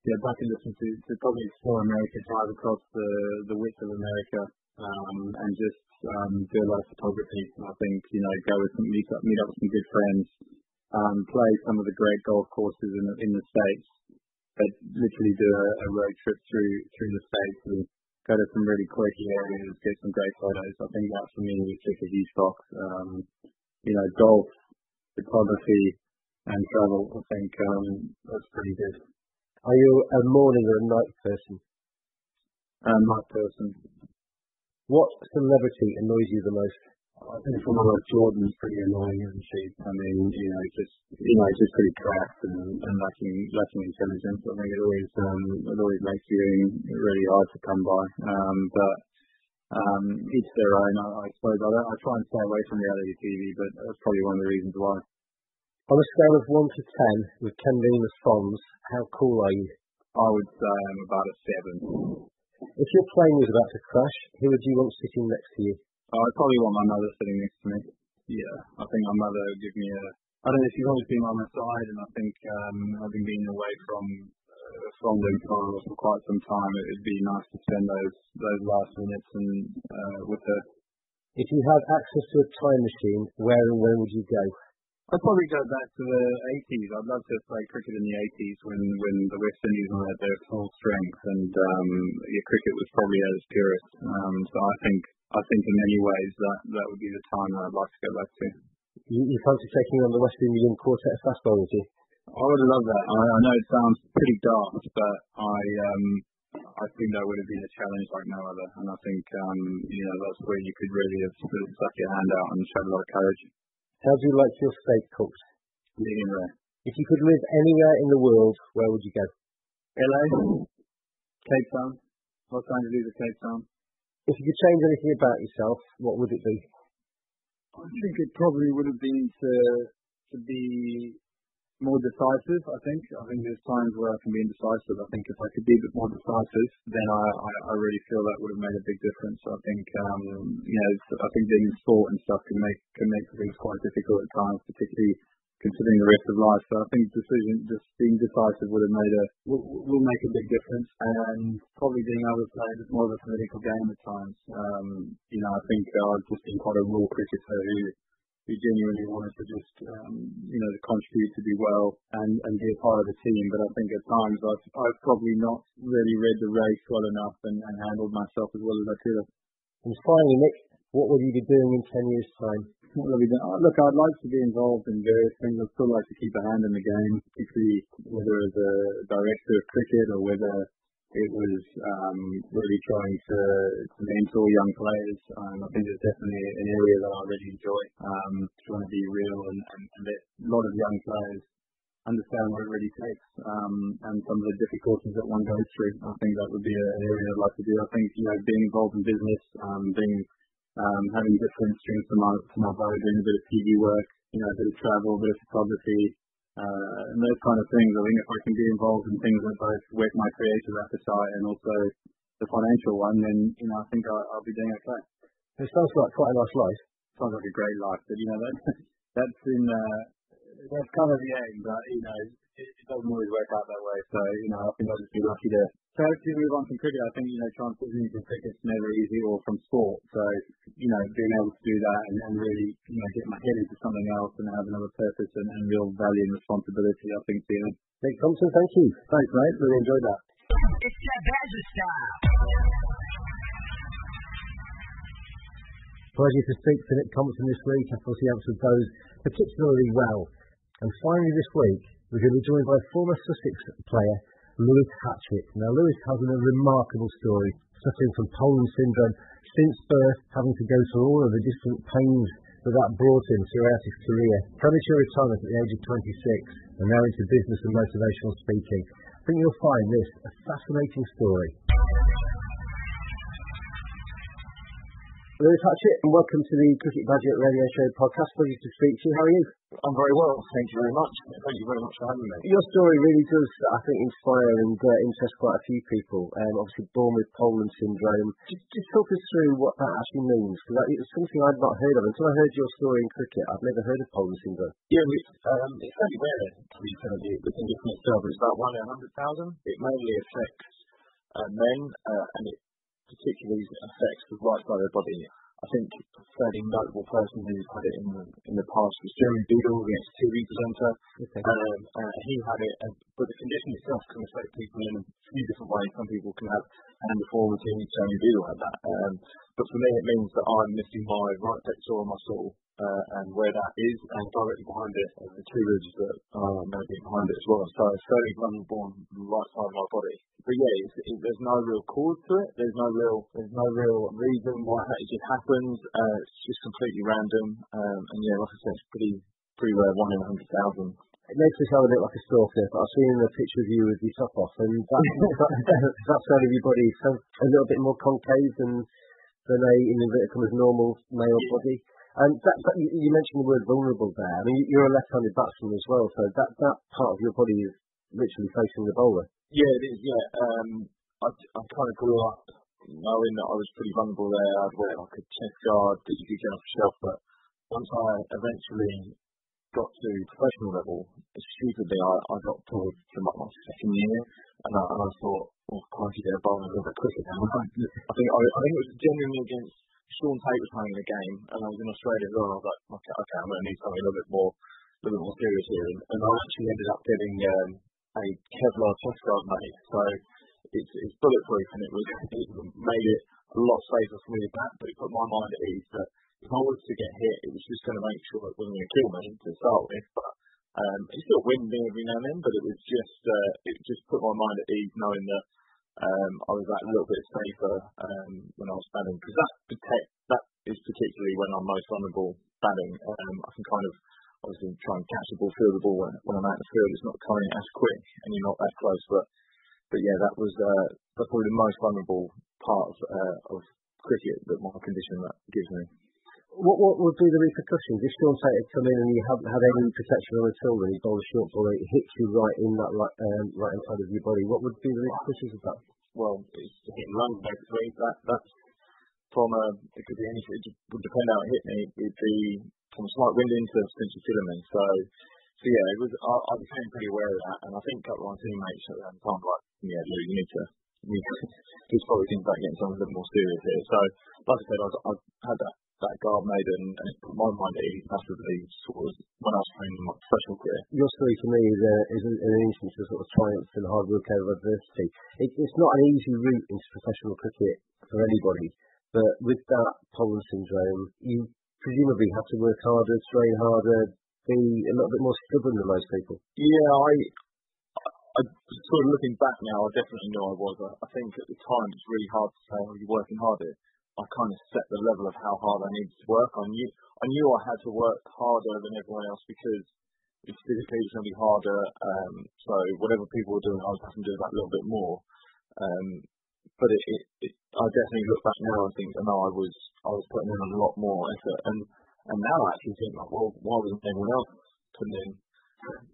Bucket list to probably explore America, drive across the width of America, and just do a lot of photography. I think, go with meet up with some good friends, play some of the great golf courses in the States, but literally do a road trip through the States and go to some really quirky areas, get some great photos. I think that for me would tick a huge box. Golf, photography, and travel. I think that's pretty good. Are you a morning or a night person? Night person. What celebrity annoys you the most? I think Jordan's pretty annoying, isn't she? I mean, just pretty crass and lacking intelligence. I think it always makes you really hard to come by. But each their own, I suppose. I try and stay away from reality TV, but that's probably one of the reasons why. On a scale of 1 to 10, with 10 being the Fonz, how cool are you? I would say I'm about a 7. If your plane was about to crash, who would you want sitting next to you? I'd probably want my mother sitting next to me. Yeah, I think my mother would give me I don't know, she's always been by my side, and I think having been away from them for quite some time, it would be nice to spend those last minutes with her. If you had access to a time machine, where and when would you go? I'd probably go back to the 80s. I'd love to play cricket in the 80s when the West Indies were at their full strength, and cricket was probably at its purest. So I think in many ways that would be the time that I'd like to go back to. You fancy taking on the West Indian quartet of fast bowlers, would you? I would have loved that. I know it sounds pretty daft, but I think that would have been a challenge like no other, and I think that's where you could really have stuck your hand out and showed a lot of courage. How do you like your steak cooked? Medium rare. If you could live anywhere in the world, where would you go? LA, Cape Town, Los Angeles or Cape Town. If you could change anything about yourself, what would it be? I think it probably would have been to be more decisive. I think there's times where I can be indecisive. I think if I could be a bit more decisive, then I really feel that would have made a big difference. I think I think being in sport and stuff can make things quite difficult at times, particularly considering the rest of life. So I think just being decisive will make a big difference, and probably being able to play a bit more of a political game at times. I think I've just been quite a raw cricketer who genuinely wanted to just to contribute, to do well and be a part of the team. But I think at times I've probably not really read the race well enough and handled myself as well as I could have. And finally, Nick, what will you be doing in 10 years' time? What will I be doing? Look, I'd like to be involved in various things. I'd still like to keep a hand in the game, particularly whether as a director of cricket or whether it was really trying to mentor young players. I think it's definitely an area that I really enjoy, trying to be real and let a lot of young players understand what it really takes, and some of the difficulties that one goes through. I think that would be an area I'd like to do. I think, being involved in business, having different strings to my bow, doing a bit of TV work, a bit of travel, a bit of photography, and those kind of things. I think if I can be involved in things that both whet my creative appetite and also the financial one, then I think I'll be doing okay. It sounds like quite a nice life. Sounds like a great life, but that's kind of the aim. But it doesn't always work out that way. So I think I'll just be lucky to hopefully move on from cricket. I think transitioning from cricket's never easy, or from sport. So being able to do that and really get my head into something else and have another purpose and real value and responsibility, I think. Nick Compton, thank you. Thanks, mate. Really enjoyed that. It's that Badger style. Pleasure to speak to Nick Compton this week. I thought he answered those particularly well. And finally this week, we're going to be joined by former Sussex player Lewis Hatchett. Now, Lewis has a remarkable story, suffering from Poland syndrome since birth, having to go through all of the different pains that brought him throughout his career. Premature retirement at the age of 26, and now into business and motivational speaking. I think you'll find this a fascinating story. Lewis Hatchett, and welcome to the Cricket Badger Radio Show podcast. Pleasure to speak to you. How are you? I'm very well, thank you very much. Thank you very much for having me. Your story really does, I think, inspire and interest quite a few people. Obviously, born with Poland syndrome. Just talk us through what that actually means, because it's something I'd not heard of. Until I heard your story in cricket, I've never heard of Poland syndrome. Yeah, it's fairly rare, to be fair. The condition itself is about 1 in 100,000. It mainly affects men, and it particularly affects the right side of the body. I think a fairly notable person who's had it in the past was Jeremy Beadle, the ex-TV presenter. Okay. He had it, but the condition itself can affect people in a few different ways. Some people can have hand deformity. Jeremy Beadle had that. But for me, it means that I'm missing my right pectoral muscle, and where that is, and directly behind it, the two ribs that are maybe behind it as well. So it's fairly vulnerable on the right side of my body. But yeah, there's no real cause to it. There's no real reason why it just happens. It's just completely random. And yeah, like I said, it's pretty rare, 1 in 100,000. It makes me sound a bit like a stalker, but I've seen a picture of you with your top off, and that side of your body is a little bit more concave than a, in inverted commas, normal male body. And you mentioned the word vulnerable there. I mean, you're a left-handed batsman as well, so that part of your body is literally facing the bowler. Yeah, it is, yeah. I kind of grew up knowing that I was pretty vulnerable there. I'd wear like a chest guard that you could get off the shelf, but once I eventually got to professional level, stupidly, I got pulled from like my second year, and I thought, well, can't you get a bowler a little bit quicker now? I think it was genuinely against Sean Tate was playing in a game, and I was in Australia as well, and I was like, okay, I'm going to need something a little bit more serious here. And I actually ended up getting a Kevlar chest guard made, so it's bulletproof, and it made it a lot safer for me with that, but it put my mind at ease that if I was to get hit, it was just going to make sure it wasn't going to kill me to start with, but it still winded me every now and then, but it just put my mind at ease knowing that I was a little bit safer when I was batting, because that is particularly when I'm most vulnerable batting. I can kind of obviously try and catch the ball, feel the ball when I'm out in the field. It's not coming as quick, and you're not that close. But yeah, that's probably the most vulnerable part of cricket, that my condition that gives me. What would be the repercussions if Sean Tate had come in and you hadn't had any protection on at all, and he bowled a short ball, it hits you right in that right hand side of your body? What would be the repercussions of that? Well, it's hitting lungs basically. That's from it could be anything. It would depend how it hit me. It'd be from a slight wind into potentially killing me. So yeah, it was. I became pretty aware of that, and I think a couple of my teammates at the time were like, yeah, Lou, you need to just probably think about getting something a bit more serious here. So, like I said, I had that guard made, and it put my mind at ease massively sort of when I was playing in my professional career. Your story to me is an instance of sort of triumph and hard work over adversity. It's not an easy route into professional cricket for anybody, but with that Poland syndrome, you presumably have to work harder, train harder, be a little bit more stubborn than most people. Yeah, I sort of looking back now, I definitely knew I was. I think at the time it's really hard to say, are you working harder? I kind of set the level of how hard I needed to work. I knew I had to work harder than everyone else because it's physically it's going to be harder. So whatever people were doing, I was having to do that a little bit more. But I definitely look back now and think, no, I was putting in a lot more effort. And now I actually think, like, well, why wasn't anyone else putting in?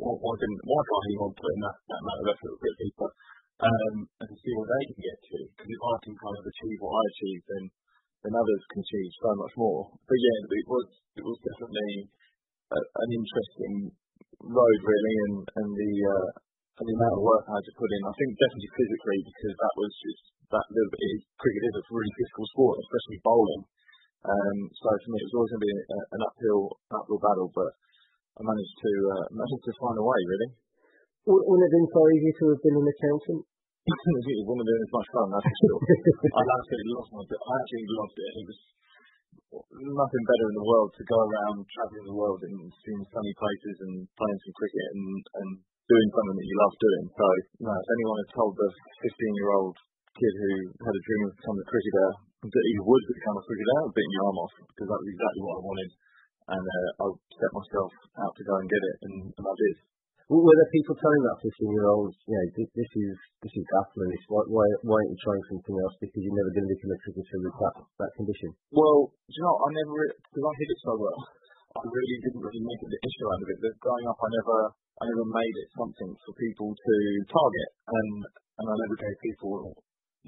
Why can't anyone put in that amount of effort quickly? But and see what they can get to. Because if I can kind of achieve what I achieved, then others can achieve so much more. But yeah, it was definitely an interesting road really, and the amount of work I had to put in. I think definitely physically, because that was just that little bit. Cricket is a really physical sport, especially bowling. So for me, it was always going to be an uphill battle, but I managed to find a way really. Wouldn't it have been so easy to have been an accountant? It wouldn't have been as much fun, that's for sure. I actually loved it. It was nothing better in the world to go around travelling the world and seeing sunny places and playing some cricket and doing something that you love doing. So, if anyone had told the 15-year-old kid who had a dream of becoming a cricketer that he would become a cricketer, I'd bitten your arm off, because that was exactly what I wanted. And I set myself out to go and get it, and I did. Were there people telling that 15-year-olds, this is baffling, why aren't you trying something else because you're never going to become a cricketer with that condition? Well, do you know, because I hit it so well, I really didn't make it the issue out of it. That growing up, I never made it something for people to target, and I never gave people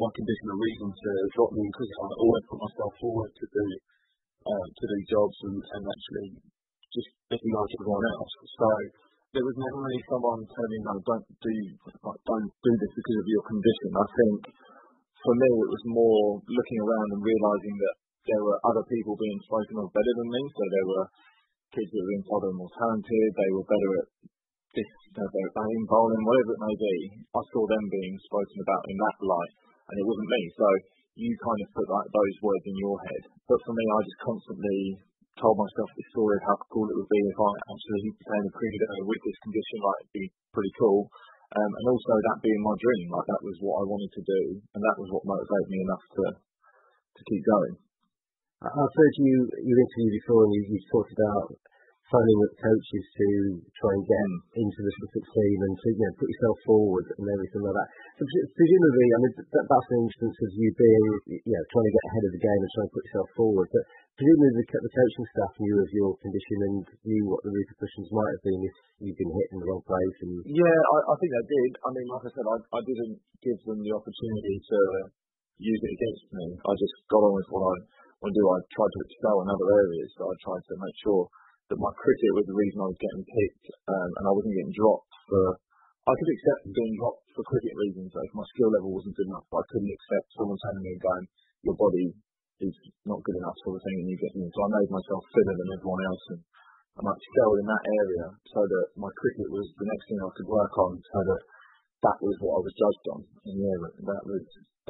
my condition a reason to drop me in cricket. I always put myself forward to do jobs and actually just be like everyone else. So there was never really someone telling me, no, don't do this because of your condition. I think for me it was more looking around and realising that there were other people being spoken of better than me. So there were kids that were being told they were more talented, they were better at this, better at batting, bowling, whatever it may be. I saw them being spoken about in that light, and it wasn't me. So you kind of put those words in your head. But for me, I just constantly told myself the story of how cool it would be if I actually became a cricketer with this condition. Like, it'd be pretty cool. And also that being my dream, like that was what I wanted to do, and that was what motivated me enough to keep going. I've heard you interview before, and you talked about phoning up coaches to try and get into the Sussex team and to put yourself forward and everything like that. So presumably, I mean, that's an instance of you being, trying to get ahead of the game and trying to put yourself forward. But presumably the coaching staff knew of your condition and knew what the repercussions might have been if you'd been hit in the wrong place. Yeah, I think they did. I mean, like I said, I didn't give them the opportunity to use it against me. I just got on with what I want to do. I tried to excel in other areas, so I tried to make sure that my cricket was the reason I was getting picked, and I wasn't getting dropped I could accept being dropped for cricket reasons. So if my skill level wasn't good enough, I couldn't accept someone telling me and going, your body is not good enough sort of thing, and you get me. So I made myself fitter than everyone else, and I excelled in that area so that my cricket was the next thing I could work on, so that was what I was judged on. And yeah, that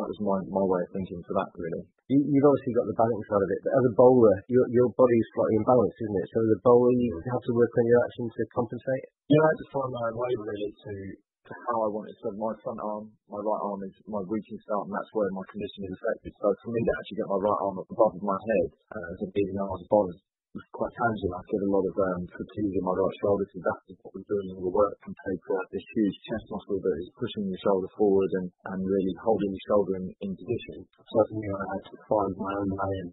was my way of thinking for that, really. You've obviously got the balance side of it, but as a bowler, your body is slightly imbalanced, isn't it? So as a bowler, you have to work on your action to compensate? Yeah, I had to find my own way, really, to how I want it. So my front arm, my right arm is my reaching start, and that's where my condition is affected. So for me to actually get my right arm up above my head as a beating arm as a bowler was quite challenging. I get a lot of fatigue in my right shoulder, so that's what we're doing all the work compared to this huge chest muscle that is pushing your shoulder forward and really holding your shoulder in position. So for me, I had to find my own way, and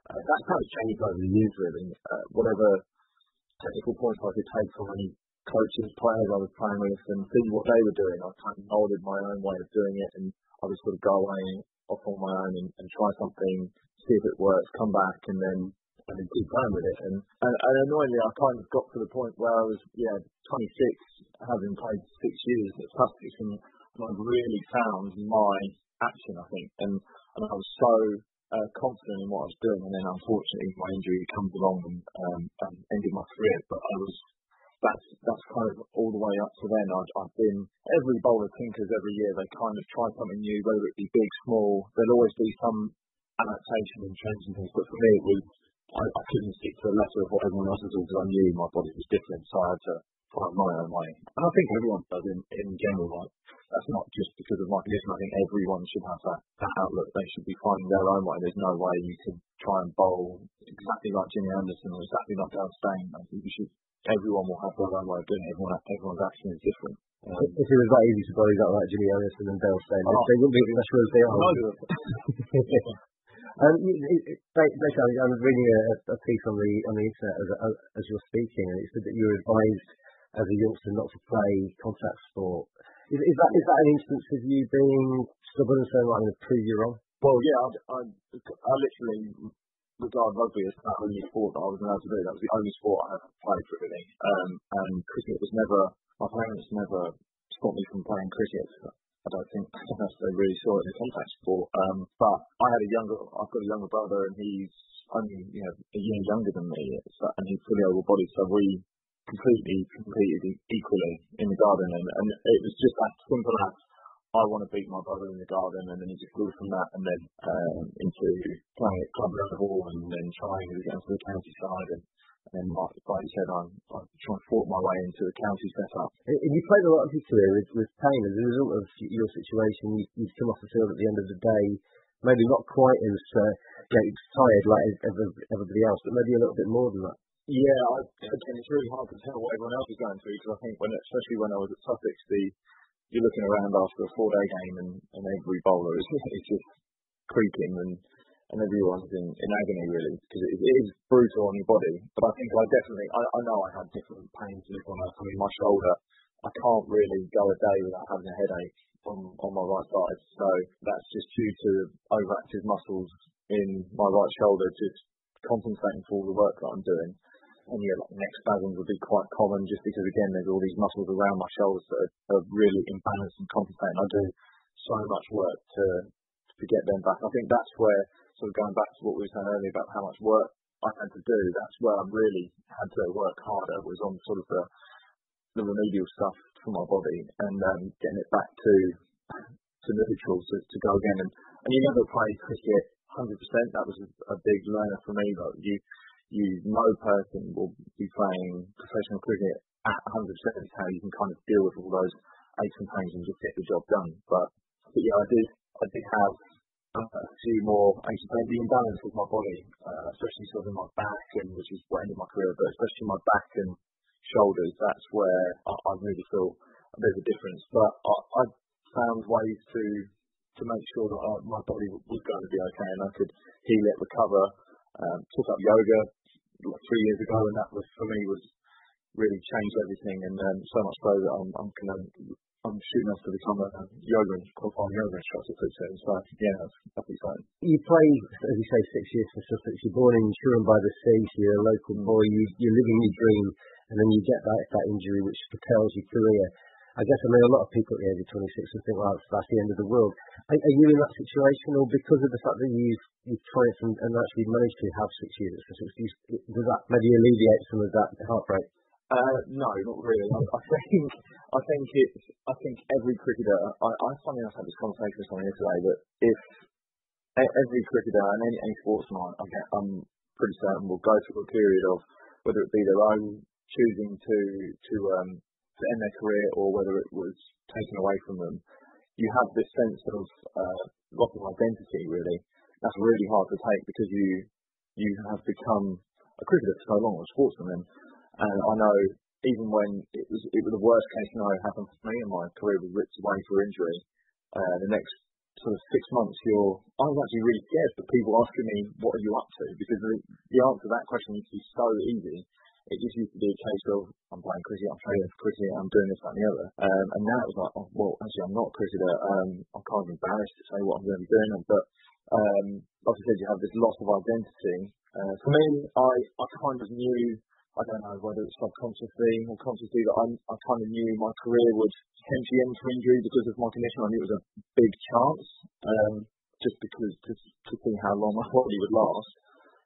that kind of changed over the years, really. Whatever technical points I could take from any coaches, players I was playing with, and see what they were doing. I kind of molded my own way of doing it, and I would sort of go away off on my own and try something, see if it works, come back, and then keep going with it. And annoyingly, I kind of got to the point where I was 26, having played 6 years at Sussex, and I really found my action, I think, and I was so confident in what I was doing, and then unfortunately my injury comes along and ended my career. But that's kind of all the way up to then. I've been, every bowler tinkers every year, they kind of try something new, whether it be big, small, there'll always be some adaptation and change and things. But for me, it was, I couldn't stick to the letter of what everyone else was doing because I knew my body was different, so I had to find my own way. And I think everyone does in general, like, that's not just because of my condition. I think everyone should have that outlook. They should be finding their own way. There's no way you can try and bowl exactly like Jimmy Anderson or exactly like Dale Steyn. I think everyone will have their own way of doing it. Everyone's action is different. If it was that easy to bowl exactly like Jimmy Anderson and Dale Steyn, they wouldn't be as special as they are. Basically, I'm reading a piece on the internet as you're speaking, and it said that you were advised as a youngster not to play contact sport. Is that an instance of you being stubborn and saying, I'm going to prove you wrong? Well, yeah, I literally regard rugby as the only sport that I was allowed to do. That was the only sport I ever played, really. And cricket was never, my parents never stopped me from playing cricket. I don't think they really saw it as a contact sport. But I've got a younger brother, and he's only a year younger than me, and he's fully able-bodied. So we completely competed equally in the garden, and it was just that simple as I want to beat my brother in the garden, and then he just grew from that, and then into playing at club level, and then trying to get into the county side, and then like you said, I try and fought my way into the county setup. And you played a lot of your career with pain. As a result of your situation, you'd come off the field at the end of the day, maybe not quite as tired like everybody else, but maybe a little bit more than that. Again, it's really hard to tell what everyone else is going through, because I think especially when I was at Sussex, you're looking around after a 4-day game and every bowler is just creaking and everyone's in agony really, because it is brutal on your body. But I think I know I had different pains on my shoulder. I can't really go a day without having a headache on my right side. So that's just due to overactive muscles in my right shoulder just compensating for all the work that I'm doing. And neck spasms would be quite common, just because again there's all these muscles around my shoulders that are really imbalanced and compensating. I do so much work to get them back. I think that's where, sort of going back to what we were saying earlier about how much work I had to do, that's where I really had to work harder, was on sort of the remedial stuff for my body and getting it back to neutral to go again. And you never play cricket 100%. That was a big learner for me. Like no person will be playing professional cricket at 100%. It's how you can kind of deal with all those aches and pains and just get the job done. But yeah, I did have a few more aches and pains. The imbalance with my body, especially sort of in my back, and which is what ended my career, but especially my back and shoulders, that's where I really feel a bit of a difference. But I found ways to make sure that my body was going to be okay and I could heal it, recover. Took up yoga like 3 years ago, and that was for me was really changed everything, and so much so that I'm shooting off to become a qualified yoga instructor pretty soon. So yeah, that's exciting. You played, as you say, 6 years for Sussex. You're born in Shoreham-by-the-Sea, so you're a local boy. You're living your dream, and then you get that injury which curtails your career. I guess a lot of people at the age of 26 will think, well, that's the end of the world. Are you in that situation, or because of the fact that you've tried and actually managed to have 6 years at Sussex, does that maybe alleviate some of that heartbreak? No, not really. I think every cricketer. I funny enough had this conversation with someone yesterday that if every cricketer and any sportsman, I'm pretty certain will go through a period of whether it be their own choosing to end their career or whether it was taken away from them, you have this sense of loss of identity, really. That's really hard to take because you have become a cricketer for so long, or a sportsman. And I know even when it was the worst case scenario happened for me and my career was ripped away for injury, the next sort of 6 months I was actually really scared for people asking me, what are you up to? Because the answer to that question used to be so easy. It just used to be a case of, I'm playing cricket, I'm training for cricket, I'm doing this, that and the other. And now it was like, oh, well, actually, I'm not a cricketer. I'm kind of embarrassed to say what I'm going to be doing. But like I said, you have this loss of identity. For me, I kind of knew, I don't know whether it's subconsciously or consciously, that I kind of knew my career would potentially end for injury because of my condition. I knew it was a big chance, just because to see how long my body would last.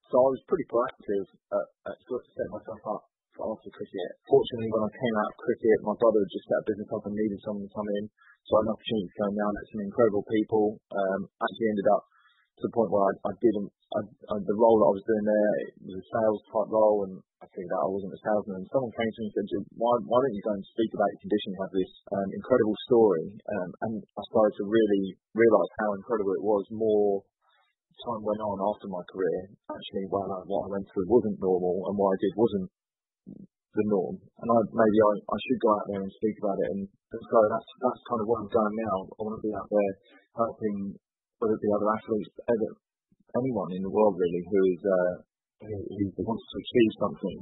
So I was pretty proactive at sort of setting myself up for after cricket. Fortunately, when I came out of cricket, my brother had just set a business up and needed someone to come in. So I had an opportunity to go down, met some incredible people. Actually ended up to the point where the role that I was doing there, it was a sales type role, and I figured out I wasn't a salesman. And someone came to me and said, why don't you go and speak about your condition? You have this incredible story. And I started to really realise how incredible it was. More time went on after my career, actually, what I went through wasn't normal, and what I did wasn't the norm. And maybe I should go out there and speak about it. And so that's kind of where I'm going now. I want to be out there helping, whether it be other athletes, anyone in the world really who wants to achieve something,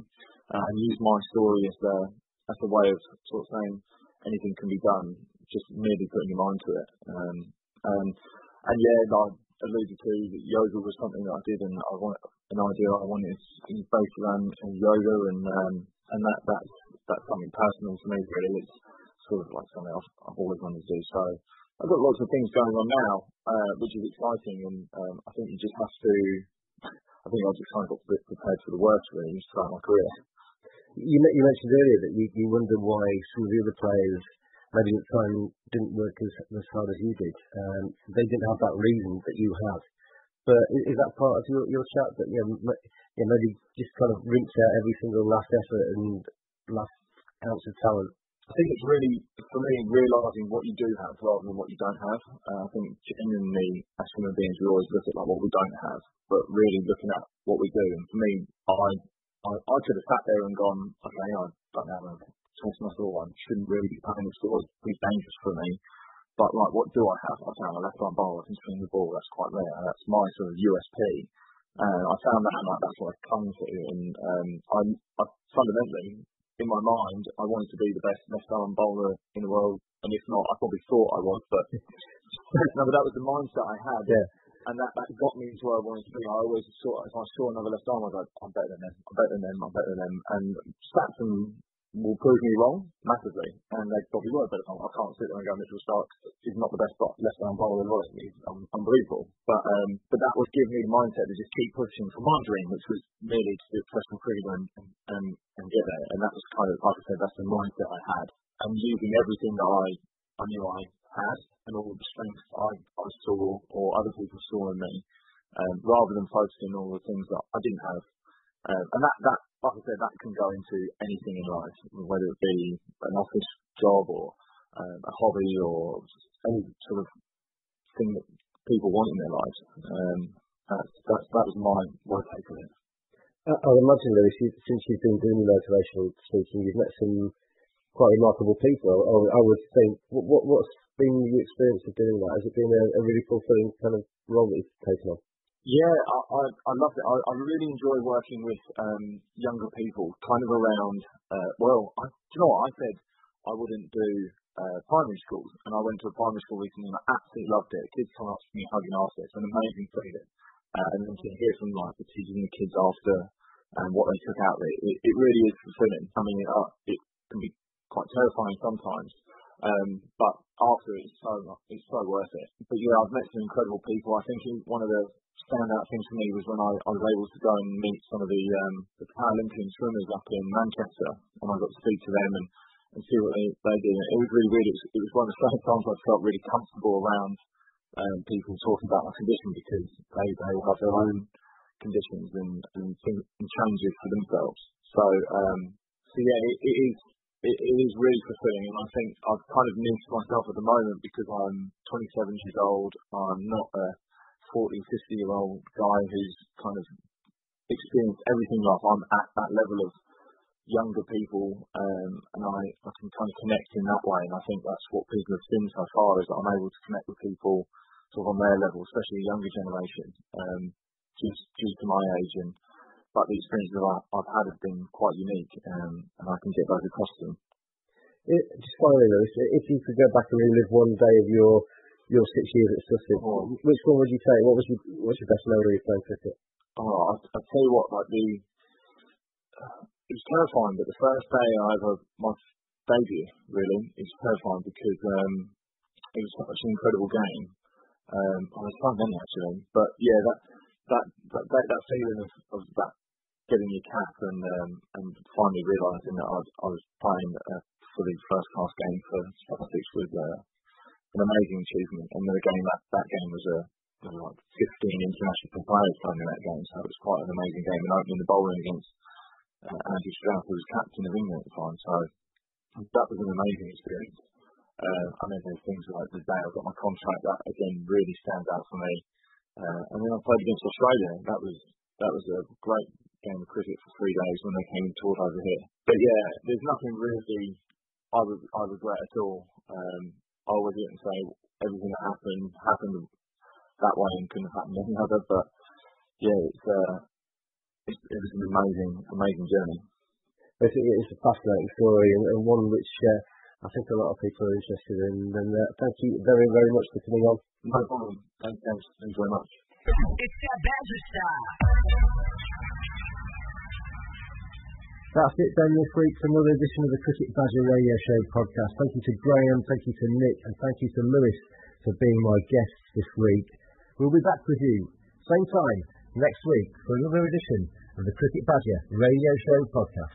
and use my story as a way of sort of saying anything can be done, just merely putting your mind to it. And yeah, like alluded to, that yoga was something that I did, and I wanted based around yoga, and that's something personal to me really. It's sort of like something I've always wanted to do. So I've got lots of things going on now, which is exciting, and I think you just have to. I think I just kind of got a bit prepared for the worst really throughout my career. You mentioned earlier that you wonder why some of the other players maybe at the time didn't work as hard as you did. They didn't have that reason that you have. But is that part of your chat that maybe just kind of rinse out every single last effort and last ounce of talent? I think it's really, for me, realising what you do have rather than what you don't have. I think genuinely, as human beings, we always look at like what we don't have, but really looking at what we do. And for me, I I could have sat there and gone, okay, I don't have a test muscle, I shouldn't really be playing this sport, it's dangerous for me. But like, what do I have? I found a left-arm bowler can swing the ball. That's quite rare. That's my sort of USP. I found that, and that's what I clung to. And I fundamentally, in my mind, I wanted to be the best left-arm bowler in the world. And if not, I probably thought I was. But no, but that was the mindset I had. Yeah. And that got me to where I wanted to be. I always saw, if I saw another left arm, I was like, I'm better than them. I'm better than them. I'm better than them. And stats will prove me wrong massively, and they probably were, but I can't sit there and go, Mitchell Stark is not the best left-arm bowler in the world. He's unbelievable. But that was giving me the mindset to just keep pushing for my dream, which was merely to do professional cricket and get there. And that was kind of, like I said, that's the mindset I had. And using everything that I knew I had, and all the strengths I saw, or other people saw in me, rather than focusing on all the things that I didn't have. And that, like I said, that can go into anything in life, whether it be an office job or a hobby or any sort of thing that people want in their lives. That was my take on it. I'll imagine, Lewis, since you've been doing motivational speaking, you've met some quite remarkable people. I would think, what's been your experience of doing that? Has it been a really fulfilling kind of role that you've taken on? Yeah, I loved it. I really enjoy working with younger people, kind of around, do you know what, I said I wouldn't do primary schools, and I went to a primary school recently and I absolutely loved it. Kids come up to me hugging after, it's an amazing feeling. And then to hear from like the teaching the kids after and what they took out of it, it really is fulfilling. I mean, it can be quite terrifying sometimes, but after it's so worth it. But yeah, I've met some incredible people. I think one of the standout things for me was when I was able to go and meet some of the Paralympian swimmers up in Manchester, and I got to speak to them and see what they do. It was really weird. It was one of the first times I felt really comfortable around people talking about my condition, because they all have their own conditions and changes for themselves. So yeah, it is really fulfilling, and I think I've kind of niched myself at the moment because I'm 27 years old. I'm not a 40, 50-year-old guy who's kind of experienced everything in life. I'm at that level of younger people, and I can kind of connect in that way, and I think that's what people have seen so far, is that I'm able to connect with people sort of on their level, especially the younger generation, due to my age, but the experiences I've had have been quite unique, and I can get those across to them. Just finally, Lewis, if you could go back and relive one day of your 6 years at Sussex, which one would you say? What's your best memory of playing cricket? I'll tell you what, it was terrifying, but the first day my debut, really, it was terrifying because it was such an incredible game. I was fun then, actually, but yeah, that feeling of that, getting your cap and finally realising that I was playing a fully first-class game for Sussex was an amazing achievement. And the game, that game was like 15 international players playing in that game, so it was quite an amazing game. And opening the bowling against Andrew Strauss, who was captain of England at the time, so that was an amazing experience. I mean, there's things like the day I got my contract, that again really stands out for me. And then I played against Australia. That was a great game of cricket for 3 days when they came and toured over here. But yeah, there's nothing really I regret at all. I always get and say everything that happened that way and couldn't have happened any other. But yeah, it was an amazing journey. It's a fascinating story, and one which I think a lot of people are interested in. And thank you very, very much for coming on. No problem. Thanks very much. It's that Badger style. That's it then this week for another edition of the Cricket Badger Radio Show podcast. Thank you to Graham, thank you to Nick, and thank you to Lewis for being my guests this week. We'll be back with you same time next week for another edition of the Cricket Badger Radio Show podcast.